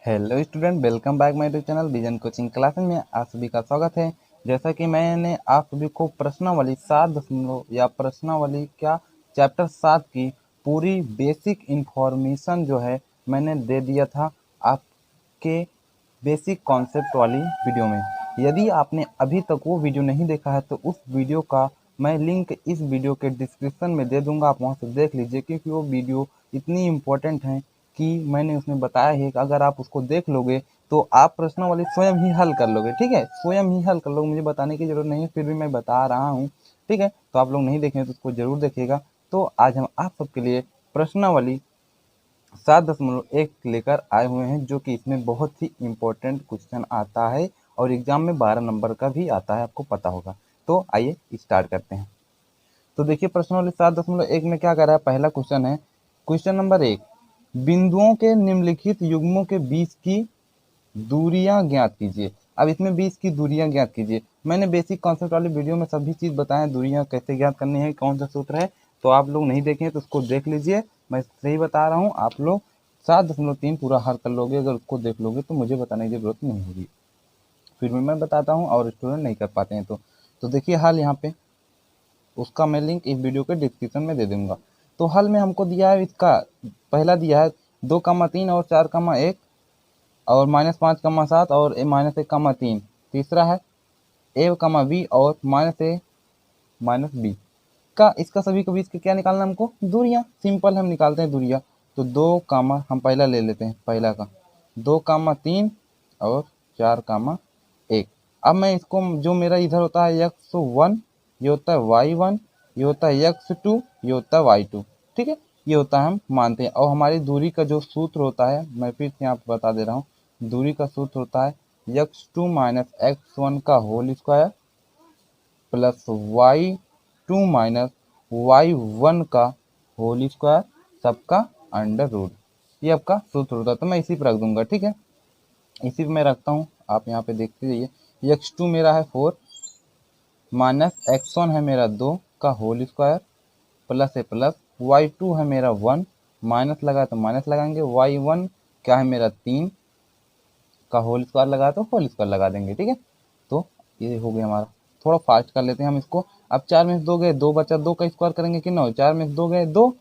Hello student, welcome back my YouTube channel vision coaching classes में आप सभी का स्वागत है। जैसा कि मैंने आप सभी को प्रश्नावली 7 या प्रश्नावली क्या चैप्टर 7 की पूरी बेसिक इंफॉर्मेशन जो है मैंने दे दिया था आपके बेसिक कॉन्सेप्ट वाली वीडियो में। यदि आपने अभी तक वो वीडियो नहीं देखा है तो उस वीडियो का मैं लिंक इस वीडियो के डिस्क्रिप्शन में दे दूंगा, आप वहां से देख लीजिए, क्योंकि वो वीडियो इतनी इम्पोर्टेंट है कि मैंने उसमें बताया है कि अगर आप उसको देख लोगे तो आप प्रश्नावली स्वयं ही हल कर लोगे। ठीक है, स्वयं ही हल कर लोगे, मुझे बताने की जरूरत नहीं है, फिर भी मैं बता रहा हूँ। ठीक है, तो आप लोग नहीं देखेंगे तो उसको जरूर देखिएगा। तो आज हम आप सबके लिए प्रश्नावली 7.1 लेकर आए हुए हैं, जो कि इसमें बहुत ही इम्पोर्टेंट क्वेश्चन आता है और एग्जाम में 12 नंबर का भी आता है, आपको पता होगा। तो आइए स्टार्ट करते हैं। तो देखिए, प्रश्नावली 7.1 में क्या कर रहा है। पहला क्वेश्चन है, क्वेश्चन नंबर 1, बिंदुओं के निम्नलिखित युग्मों के बीच की दूरियां ज्ञात कीजिए। अब इसमें 20 की दूरियां ज्ञात कीजिए। मैंने बेसिक कॉन्सेप्ट वाली वीडियो में सभी चीज बताया, दूरियां कैसे ज्ञात करनी है, कौन सा सूत्र है। तो आप लोग नहीं देखें तो उसको देख लीजिए, मैं सही बता रहा हूँ। आप लोग 7.3 पूरा हल कर लोगे, अगर उसको देख लोगे तो मुझे बताने की जरूरत नहीं होगी। फिर भी मैं बताता हूँ और स्टूडेंट नहीं कर पाते हैं तो देखिए हल यहाँ पे, उसका मैं लिंक इस वीडियो के डिस्क्रिप्शन में दे दूंगा। तो हल में हमको दिया है, इसका पहला दिया है 2,3 और 4,1 और -5,7 और -1,3। तीसरा है a,b और -a -b का, इसका सभी के बीच के क्या निकालना है हमको, दूरियां। सिंपल हम निकालते हैं दूरियां। तो 2, हम पहला ले लेते हैं, पहला का 2,3 और 4,1। अब मैं इसको, जो मेरा इधर होता है x1, ये होता है y1, ये होता है x2, ये होता है y2। ठीक है, ये होता है, हम मानते हैं। और हमारी दूरी का जो सूत्र होता है, मैं फिर से यहाँ पे बता दे रहा हूँ, दूरी का सूत्र होता है x2 - x1 का whole square plus y2 - y1 का होल स्क्वायर, सबका अंडर रूट। ये आपका सूत्र होता है, तो मैं इसी पर रख दूंगा। ठीक है, इसी पे मैं रखता हूँ, आप यहाँ पे देखते जाइए। x2 मेरा है 4 -x1 है मेरा 2 का होल स्क्वायर प्लस है प्लस, y2 है मेरा 1, माइनस लगा तो माइनस लगाएंगे, y1 क्या है मेरा 3 का होल स्क्वायर लगा तो होल स्क्वायर लगा देंगे। ठीक है, तो ये हो गया हमारा। थोड़ा फास्ट कर लेते हैं हम इसको। अब 4 में से 2 गए, 2 बचा, 2 का स्क्वायर करेंगे कि 9, 4 में से 2 गए 2,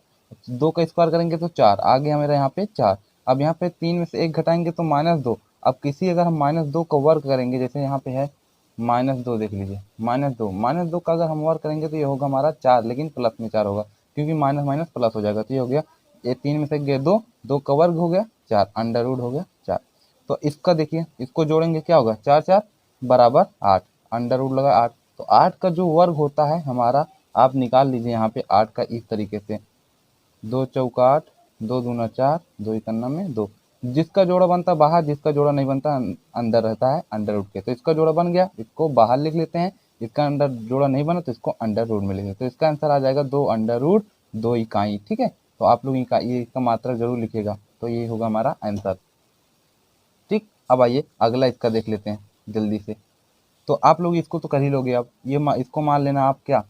2 का स्क्वायर करेंगे तो 4 आ गया मेरा यहाँ पे 4। अब यहाँ पे 3 में से 1 घटाएंगे तो -2। अब किसी, अगर हम -2 का वर्क करेंगे, जैसे यहाँ पे है -2, देख लीजिए -2 का अगर हम वर्क करेंगे तो ये होगा हमारा 4, लेकिन प्लस में 4 होगा, क्योंकि माइनस माइनस प्लस हो जाएगा। तो ये हो गया, ये 3 में से गए 2, 2 का वर्ग हो गया 4, अंडर रूट हो गया 4। तो इसका देखिए, इसको जोड़ेंगे क्या होगा, 4 4 बराबर 8, अंडर रूट लगा 8। तो 8 का जो वर्ग होता है हमारा, आप निकाल लीजिए यहाँ पे 8 का इस तरीके से, 2 चौका 8, 2 दूना 4, 2 इकन्ना में 2। जिसका जोड़ा बनता है बाहर, जिसका जोड़ा नहीं बनता अंदर रहता है अंडर रूट के। तो इसका जोड़ा बन गया, इसको बाहर लिख लेते हैं। इसका अंडर जोड़ा नहीं बना तो इसको अंडर रूट में लिख लेते हैं। तो इसका आंसर आ जाएगा 2 अंडर रूट 2 इकाई। ठीक है, तो आप लोग ये इसका मात्रा जरूर लिखिएगा, तो ये होगा हमारा आंसर। ठीक, अब आइए अगला इसका देख लेते हैं जल्दी से। तो आप लोग इसको तो कर ही लोगे। अब ये इसको मान लेना आप क्या,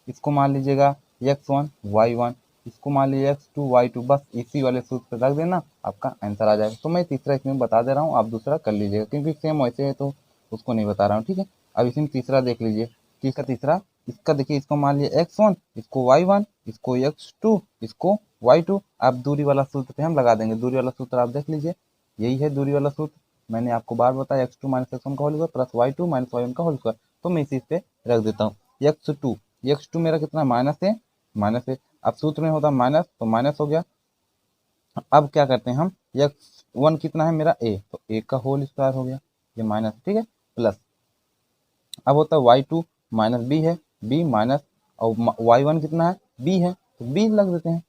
इसको मान लीजिएगा x1 y1, इसको मान लीजिए x2 y2, बस इसी वाले सूत्र पे रख देना, आपका आंसर आ जाएगा। तो मैं तीसरा इसमें बता दे रहा हूँ, आप दूसरा कर लीजिएगा, क्योंकि सेम वैसे है तो उसको नहीं बता रहा हूँ। ठीक है, अब इसमें तीसरा देख लीजिए, किसका तीसरा, इसका देखिए, इसको मान लिया x1, इसको y1, इसको x2, इसको y2। अब दूरी वाला सूत्र पे हम लगा देंगे। दूरी वाला सूत्र आप देख लीजिए, यही है दूरी वाला सूत्र, मैंने आपको बार बताया, x2 - x1 का whole square plus y2 - y1 का होल स्क्वायर। तो मैं इसी पे रख देता हूँ x2 मेरा कितना, माइनस है। अब सूत्र में होता माइनस, तो माइनस हो गया। अब क्या करते हैं हम, x1 कितना है मेरा a, तो a का होल स्क्वायर हो गया, ये माइनस। ठीक है, प्लस अब होता है y2 - b है, b माइनस, और y1 कितना है, b है, तो b लग देते हैं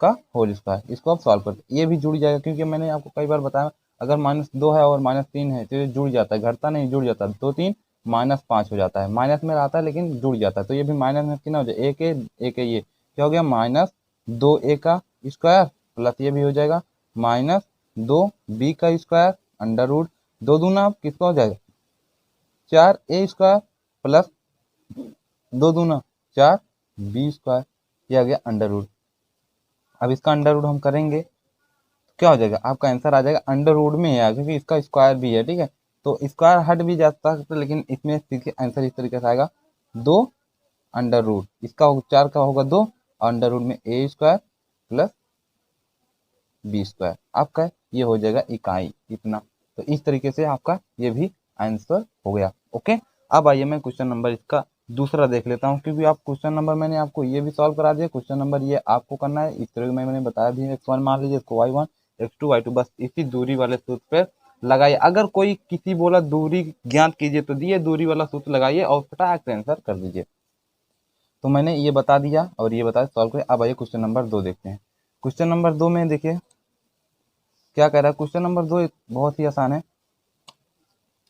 का होल स्क्वायर। इसको आप सॉल्व करते, ये भी जुड़ जाएगा, क्योंकि मैंने आपको कई बार बताया, अगर -2 है और -3 है तो ये जुड़ जाता है, घटता नहीं, जुड़ जाता है। 2 3 -5 हो जाता है, माइनस में आता है लेकिन जुड़ जाता है। तो ये भी माइनस में कितना हो जाए, एक है, ये क्या हो गया, -2a का स्क्वायर प्लस ये भी हो जाएगा -2b का स्क्वायर अंडर रूट, 2 दूना किसका हो जाएगा, 4a स्क्वायर प्लस 2 दूना 4b स्क्वायर, ये आ गया अंडर रूट। अब इसका अंडर रूट हम करेंगे क्या हो जाएगा, आपका आंसर आ जाएगा अंडर रूट में है क्योंकि इसका स्क्वायर भी है, ठीक है। तो स्क्वायर हट भी जाता है लेकिन इसमें आंसर इस तरीके से आएगा 2 अंडर रूट, इसका उच्चार का होगा 2 अंडर रूट में ए स्क्वायर प्लस बी स्क्वायर, आपका ये हो जाएगा इकाई इतना। तो इस तरीके से आपका ये भी आंसर हो गया। ओके, अब आइए मैं क्वेश्चन नंबर इसका दूसरा देख लेता हूँ, क्योंकि आप क्वेश्चन नंबर मैंने आपको ये भी सॉल्व करा दिया, क्वेश्चन नंबर ये आपको करना है इस तरह मैंने बताया भी। x1 मान लीजिए, इसको y1 x2 y2 बस इसी दूरी वाले सूत्र पे लगाइए। अगर कोई किसी बोला दूरी ज्ञात कीजिए तो दिए दूरी वाला सूत्र लगाइए और फटाक से आंसर कर दीजिए। तो मैंने ये बता दिया और ये बता सॉल्व करें। अब आइए क्वेश्चन नंबर 2 देखते हैं। क्वेश्चन नंबर 2 में देखिए क्या कह रहा है। क्वेश्चन नंबर 2 बहुत ही आसान है।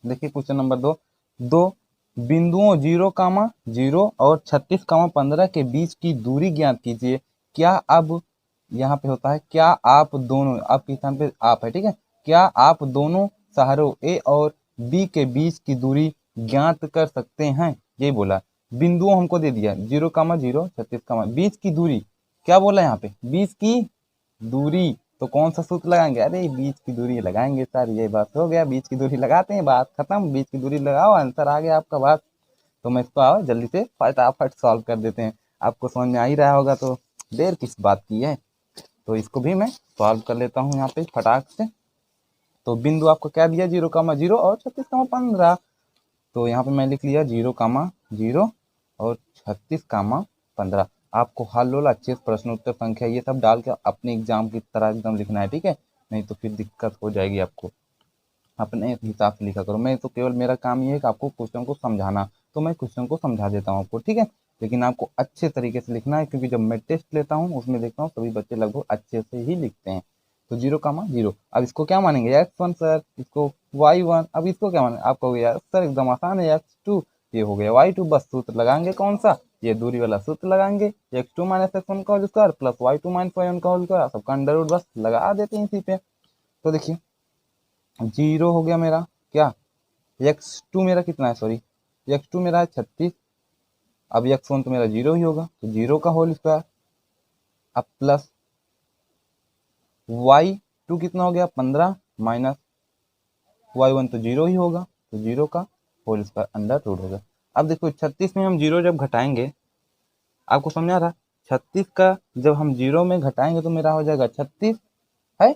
देखिए क्वेश्चन नंबर 2, दो बिंदुओं 0, 0 और 36, 15 के बीच की दूरी ज्ञात कीजिए। क्या अब यहाँ पे होता है क्या आप दोनों, आपके स्थान पे आप है, ठीक है। क्या आप दोनों शहरों ए और बी के बीच की दूरी ज्ञात कर सकते हैं, ये बोला। बिंदुओं हमको दे दिया 0, 0, 36, बीच की दूरी क्या बोला यहाँ पे, बीच की दूरी। तो कौन सा सूत्र लगाएंगे, अरे बीच की दूरी लगाएंगे सर, ये बात हो गया, बीच की दूरी लगाते हैं, बात खत्म, बीच की दूरी लगाओ, आंसर आ गया आपका। बात तो मैं इसको आओ जल्दी से फटाफट सॉल्व कर देते हैं। आपको समझ में आ ही रहा होगा तो देर किस बात की है। तो इसको भी मैं सॉल्व कर लेता हूँ यहाँ पे फटाक से। तो बिंदु आपको क्या दिया 0, 0 और 36, 15। तो यहाँ पे मैं लिख लिया 0, 0 और 36, 15। आपको हल लोला अच्छे से प्रश्न उत्तर संख्या ये सब डाल के अपने एग्जाम की तरह एकदम लिखना है, ठीक है। नहीं तो फिर दिक्कत हो जाएगी आपको, अपने हिसाब से लिखा करो। मैं तो केवल मेरा काम ये है कि आपको क्वेश्चन को समझाना, तो मैं क्वेश्चन को समझा देता हूँ आपको, ठीक है। लेकिन आपको अच्छे तरीके से लिखना है, क्योंकि जब मैं टेस्ट लेता हूँ उसमें देखता हूँ सभी बच्चे लगभग अच्छे से ही लिखते हैं। तो 0, 0 अब इसको क्या मानेंगे x1 सर, इसको y1, अब इसको क्या मानेंगे, आप कहोगे यार सर एकदम आसान है x2, ये हो गया y2, बस सूत्र लगाएंगे कौन सा, ये दूरी वाला सूत्र लगाएंगे, x2 माइनस x1 का whole square plus y2 minus y1 का होल स्क्वायर, सबका अंडर रूट बस लगा देते हैं इसी पे। तो देखिए 0 हो गया मेरा क्या, x2 मेरा कितना है, सॉरी x2 मेरा है 36, अब x1 तो मेरा 0 ही होगा, तो 0 का होल स्क्वायर, अब प्लस y2 कितना हो गया 15 माइनस y1 तो 0 ही होगा, तो 0 का होल स्क्वायर अंडर रूट होगा। अब देखो 36 में हम 0 जब घटाएंगे, आपको समझ आ रहा, 36 का जब हम 0 में घटाएंगे तो मेरा हो जाएगा 36 है,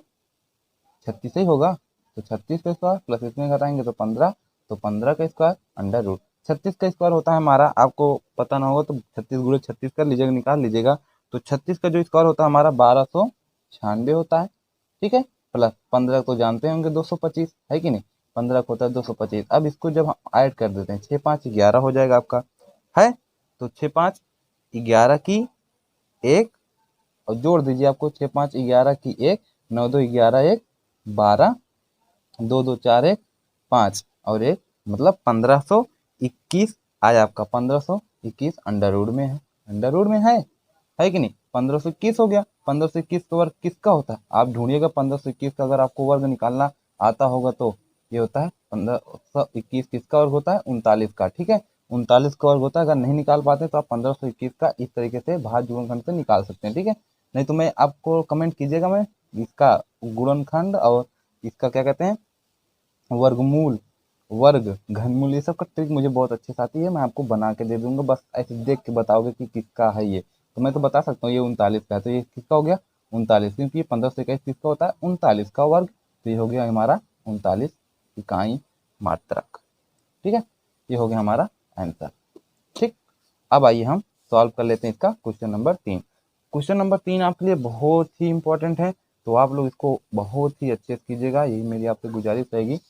36 ही होगा। तो 36 का स्क्वायर प्लस इसमें घटाएंगे तो 15, तो 15 का स्क्वायर अंडर रूट। 36 का स्क्वायर होता है हमारा, आपको पता ना होगा तो 36 गुणे 36 कर लीजिएगा, निकाल लीजिएगा। तो 36 का जो स्क्वायर होता है हमारा 1296 होता है, ठीक है। प्लस 15 तो जानते होंगे 225 है कि नहीं, 15 को होता है 225। अब इसको जब हम ऐड कर देते हैं 6 5 11 हो जाएगा आपका, है। तो 6 5 11 की एक और जोड़ दीजिए, आपको 6 5 11 की एक, 9 2 11 1 12, 2 2 4 1 5 और एक मतलब 1521 आया आपका, 1521 अंडर रूट में है, अंडर रूट में है कि नहीं, 1521 हो गया। 1521 का वर्ग किसका होता है आप ढूंढिएगा, 1521 का अगर आपको वर्ग निकालना आता होगा तो ये होता है 1521 किसका वर्ग होता है 39 का, ठीक है। 39 का वर्ग होता है, अगर नहीं निकाल पाते तो आप 1521 का इस तरीके से भाज्य गुणनखंड से निकाल सकते हैं, ठीक है। नहीं तो मैं आपको कमेंट कीजिएगा, मैं इसका गुणनखंड और इसका क्या कहते हैं वर्गमूल, वर्ग, घनमूल, ये सब का ट्रिक मुझे बहुत अच्छे से आती है, मैं आपको बना के दे दूंगा, बस ऐसे देख के बताओगे कि किसका है ये। तो मैं तो बता सकता हूँ ये 39 का है, तो ये किसका हो गया 39, क्योंकि ये 15 से 21 किसका होता है 39 का वर्ग, तो ये हो गया हमारा 39 इकाई मात्रक, ठीक है। ये हो गया हमारा आंसर, ठीक। अब आइए हम सॉल्व कर लेते हैं इसका क्वेश्चन नंबर 3। क्वेश्चन नंबर 3 आपके लिए बहुत ही इंपॉर्टेंट है, तो आप लोग इसको बहुत ही अच्छे से कीजिएगा, यही मेरी आपसे गुजारिश रहेगी,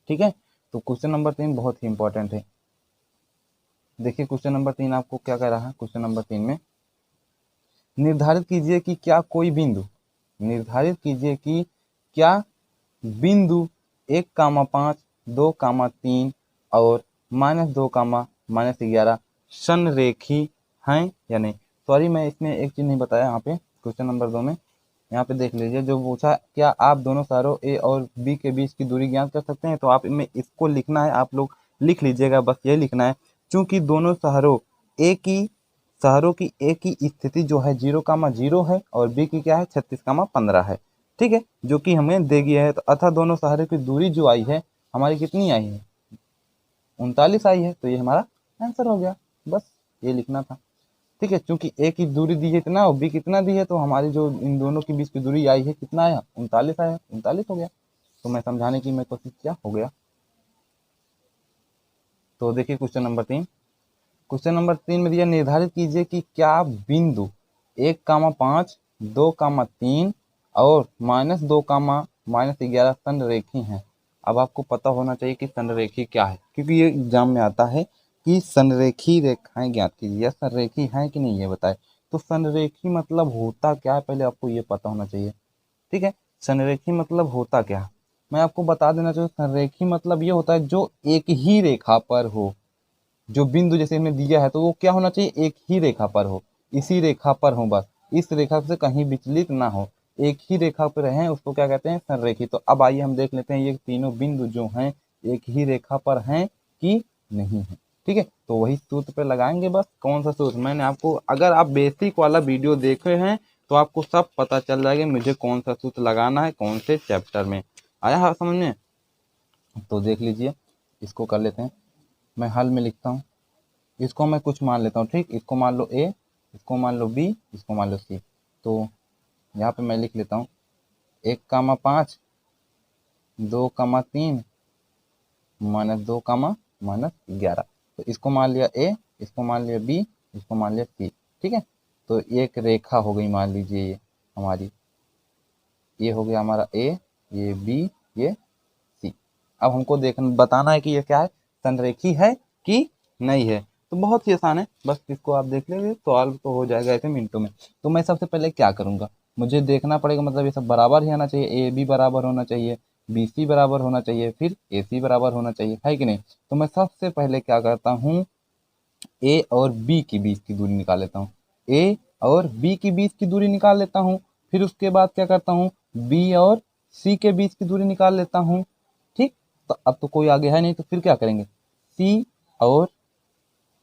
ठीक है। तो क्वेश्चन नंबर 3 बहुत ही इंपॉर्टेंट है। देखिए क्वेश्चन नंबर 3 आपको क्या कह रहा है, क्वेश्चन नंबर 3 में निर्धारित कीजिए कि क्या कोई बिंदु, निर्धारित कीजिए कि क्या बिंदु 1, 5, 2, 3 और -2, -11 संरेखी हैं या नहीं। सॉरी मैं इसमें एक चीज़ नहीं बताया यहाँ पे क्वेश्चन नंबर 2 में, यहाँ पे देख लीजिए जो पूछा क्या आप दोनों शहरों ए और बी के बीच की दूरी ज्ञात कर सकते हैं, तो आप में इसको लिखना है, आप लोग लिख लीजिएगा, बस ये लिखना है चूंकि दोनों शहरों की ए की स्थिति जो है 0, 0 है और बी की क्या है 36, 15 है, ठीक है, जो कि हमें दे गया है। तो अतः दोनों सहारे की दूरी जो आई है हमारी कितनी आई है, 39 आई है। तो ये हमारा आंसर हो गया, बस ये लिखना था। ठीक है, क्योंकि ए की दूरी दी है इतना और बी कितना दी है, तो हमारी जो इन दोनों के बीच की दूरी आई है कितना आया, 39 आया, 39 हो गया। तो मैं समझाने की मैं कोशिश किया, हो गया। तो देखिए क्वेश्चन नंबर 3। क्वेश्चन नंबर 3 में दिया निर्धारित कीजिए कि क्या बिंदु 1,5, 2,3 और -2,-11 संरेखी हैं। अब आपको पता होना चाहिए कि संरेखी क्या है, क्योंकि ये एग्जाम में आता है कि संरेखी रेखाएं ज्ञात कीजिए, या संरेखी है कि नहीं ये बताए। तो संरेखी मतलब होता क्या है, पहले आपको ये पता होना चाहिए। ठीक है, संरेखी मतलब होता क्या है, मैं आपको बता देना चाहिए। संरेखी मतलब ये होता है जो एक ही रेखा पर हो, जो बिंदु जैसे हमें दिया है तो वो क्या होना चाहिए, एक ही रेखा पर हो, इसी रेखा पर हो, बस इस रेखा से कहीं विचलित ना हो, एक ही रेखा पर रहें, उसको क्या कहते हैं, संरेखी। तो अब आइए हम देख लेते हैं ये तीनों बिंदु जो हैं एक ही रेखा पर हैं कि नहीं है। ठीक है, तो वही सूत्र पे लगाएंगे बस। कौन सा सूत्र, मैंने आपको, अगर आप बेसिक वाला वीडियो देखे हैं तो आपको सब पता चल जाएगा मुझे कौन सा सूत्र लगाना है कौन से चैप्टर में। आया है समझ में? तो देख लीजिए, इसको कर लेते हैं, मैं हल में लिखता हूँ। इसको मैं कुछ मान लेता हूँ, ठीक, इसको मान लो ए, इसको मान लो बी, इसको मान लो सी। तो यहाँ पे मैं लिख लेता हूँ 1,5, 2,3 -2, -11। तो इसको मान लिया ए, इसको मान लिया बी, इसको मान लिया सी। ठीक है, तो एक रेखा हो गई, मान लीजिए ये हमारी, ये हो गया हमारा ए, ये बी, ये सी। अब हमको बताना है कि ये क्या है, संरेखी है कि नहीं है। तो बहुत ही आसान है, बस इसको आप देख लेंगे सॉल्व तो हो जाएगा ऐसे मिनटों में। तो मैं सबसे पहले क्या करूंगा, मुझे देखना पड़ेगा, मतलब ये सब बराबर ही आना चाहिए, ए बी बराबर होना चाहिए, बी सी बराबर होना चाहिए, फिर ए सी बराबर होना चाहिए, है कि नहीं। तो मैं सबसे पहले क्या करता हूँ, ए और बी के बीच की दूरी निकाल लेता हूँ, ए और बी के बीच की दूरी निकाल लेता हूँ। फिर उसके बाद क्या करता हूँ, बी और सी के बीच की दूरी निकाल लेता हूँ। ठीक, तो अब तो कोई आगे है नहीं, तो फिर क्या करेंगे, सी और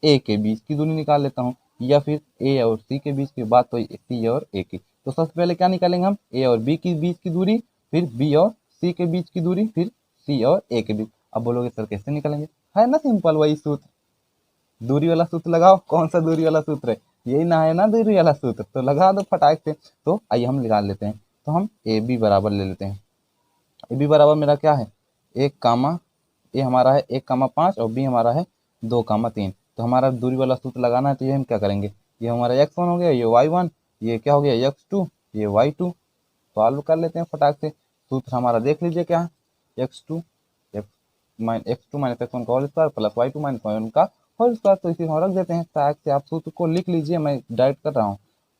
ए के बीच की दूरी निकाल लेता हूँ, या फिर ए और सी के बीच की, बात तो सी और ए की। तो सबसे पहले क्या निकालेंगे हम, ए और बी के बीच की दूरी, फिर बी और सी के बीच की दूरी, फिर सी और ए के बीच। अब बोलोगे सर कैसे निकालेंगे, है ना सिंपल वही सूत्र, दूरी वाला सूत्र लगाओ। कौन सा दूरी वाला सूत्र है, यही ना है ना दूरी वाला सूत्र, तो लगा दो फटाक से। तो आइए हम निकाल लेते हैं। तो हम ए बी बराबर ले लेते हैं, ए बी बराबर मेरा क्या है, एक कामा, ए हमारा है 1,5 और बी हमारा है 2,3। तो हमारा दूरी वाला सूत्र लगाना है, तो ये हम क्या करेंगे, ये हमारा x1 हो गया, ये y1, ये क्या हो गया x2, ये y2। सॉल्व कर लेते हैं फटाक से। सूत्र हमारा देख लीजिए क्या है, x2 x2 माइनस x1 का whole square plus y2 minus y1 का होल स्क्वायर। तो इसी को हम रख देते हैं, ताकि से आप सूत्र को लिख लीजिए, मैं डायरेक्ट कर रहा हूँ।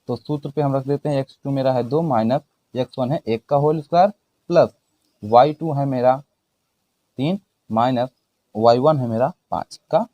तो सूत्र पे हम रख देते हैं, x2 मेरा है 2 माइनस x1 है 1 का होल स्क्वायर प्लस y2 है मेरा 3 माइनस y1 है मेरा 5 का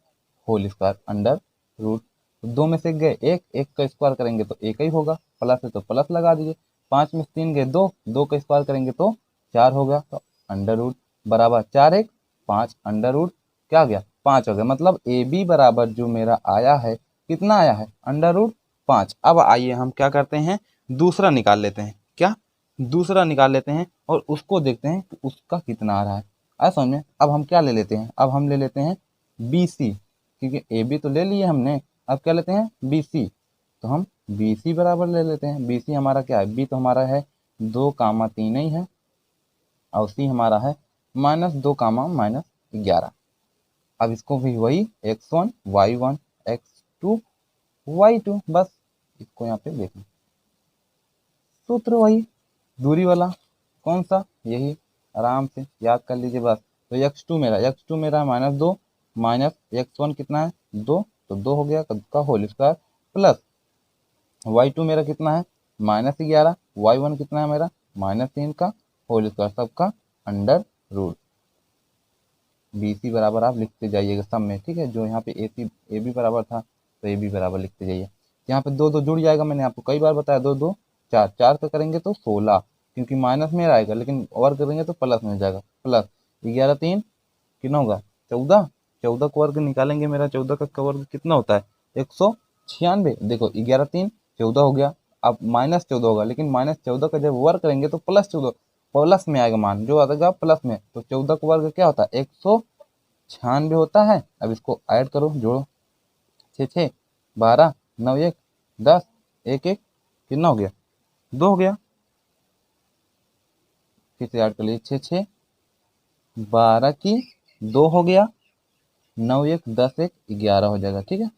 होल स्क्वायर अंडर रूट। दो में से गए एक, एक का स्क्वायर करेंगे तो एक ही होगा, प्लस है तो प्लस लगा दीजिए। 5 में से 3 गए 2, 2 का स्क्वायर करेंगे तो 4 होगा, तो अंडर रूट बराबर 4 1 5 अंडर रूट क्या आ गया 5 हो गया। मतलब ए बी बराबर जो मेरा आया है कितना आया है, अंडर रूट 5। अब आइए हम क्या करते हैं, दूसरा निकाल लेते हैं, क्या दूसरा निकाल लेते हैं और उसको देखते हैं कि उसका कितना आ रहा है। आया समझ में? अब हम क्या ले लेते हैं, अब हम ले लेते हैं बी सी, क्योंकि ए बी तो ले लिए हमने, अब क्या लेते हैं बी सी। तो हम बी सी बराबर ले लेते हैं, बी सी हमारा क्या है, बी तो हमारा है 2,3 ही है, और सी हमारा है -2, -11। अब इसको भी वही x1 y1 x2 y2, बस इसको यहाँ पे देखना, सूत्र वही दूरी वाला, कौन सा, यही, आराम से याद कर लीजिए बस। तो x2 मेरा -2 माइनस x1 कितना है 2, तो 2 हो गया का होल स्क्वायर प्लस y2 मेरा कितना है -11, y1 कितना है मेरा -3 का होल स्क्वायर, सबका अंडर रूट। बी सी बराबर आप लिखते जाइएगा सब में, ठीक है। जो यहाँ पे ए बी बराबर था तो ए बी बराबर लिखते जाइए। यहाँ पे 2 2 जुड़ जाएगा, मैंने आपको कई बार बताया, 2 2 4 4 का करेंगे तो 16, क्योंकि माइनस में आएगा, लेकिन वर्ग करेंगे तो प्लस में हो जाएगा, प्लस 11 3 कितना होगा 14, 14 का वर्ग निकालेंगे, मेरा 14 का वर्ग कितना होता है 196। देखो 11 3 14 हो गया, अब -14 होगा, लेकिन -14 का जब वर्ग करेंगे तो +14 प्लस में आएगा मान, जो आएगा प्लस में। तो 14 का वर्ग क्या होता है? 196 होता है। अब इसको ऐड करो, जोड़ो, 6 6 12 9 1 10 1 1 कितना हो गया? 2 हो गया। फिर से ऐड कर लीजिए, 6 6 12 की 2 हो गया, 9 1 10 1 11 हो जाएगा, ठीक है,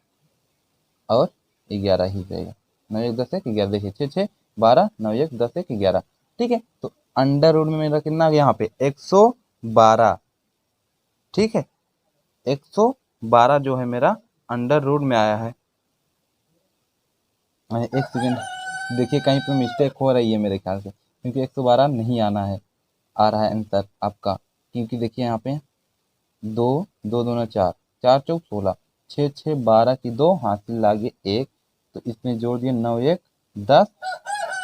और 11 ही जाएगा। 9 1 10 1 11, देखिए 6 6 12 9 1 10 1 11, ठीक है। तो अंडर रूट में मेरा कितना आ गया यहाँ पे? 112, ठीक है। 112 जो है मेरा अंडर रूट में आया है। एक सेकेंड, देखिए कहीं पे मिस्टेक हो रही है मेरे ख्याल से, क्योंकि 112 नहीं आना है, आ रहा है आंसर आपका, क्योंकि देखिए यहाँ पे 2 2 दूना 4 4 चौक 16 6 6 12 की 2 हासिल लागे 1, तो इसमें जोड़ दिए 9 1 10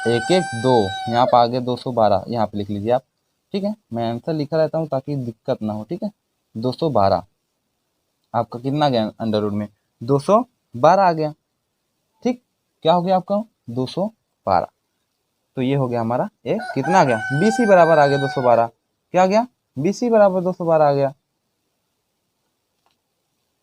1 1 2, यहाँ पर आ गया 212, यहाँ पे लिख लीजिए आप, ठीक है। मैं आंसर लिखा रहता हूँ ताकि दिक्कत ना हो, ठीक है। 212 आपका कितना आ गया अंडर रूट में? 212 आ गया, ठीक। क्या हो गया आपका? 212। तो ये हो गया हमारा एक, कितना आ गया? BC बराबर आ गया 212। क्या आ गया? BC बराबर 212 आ गया।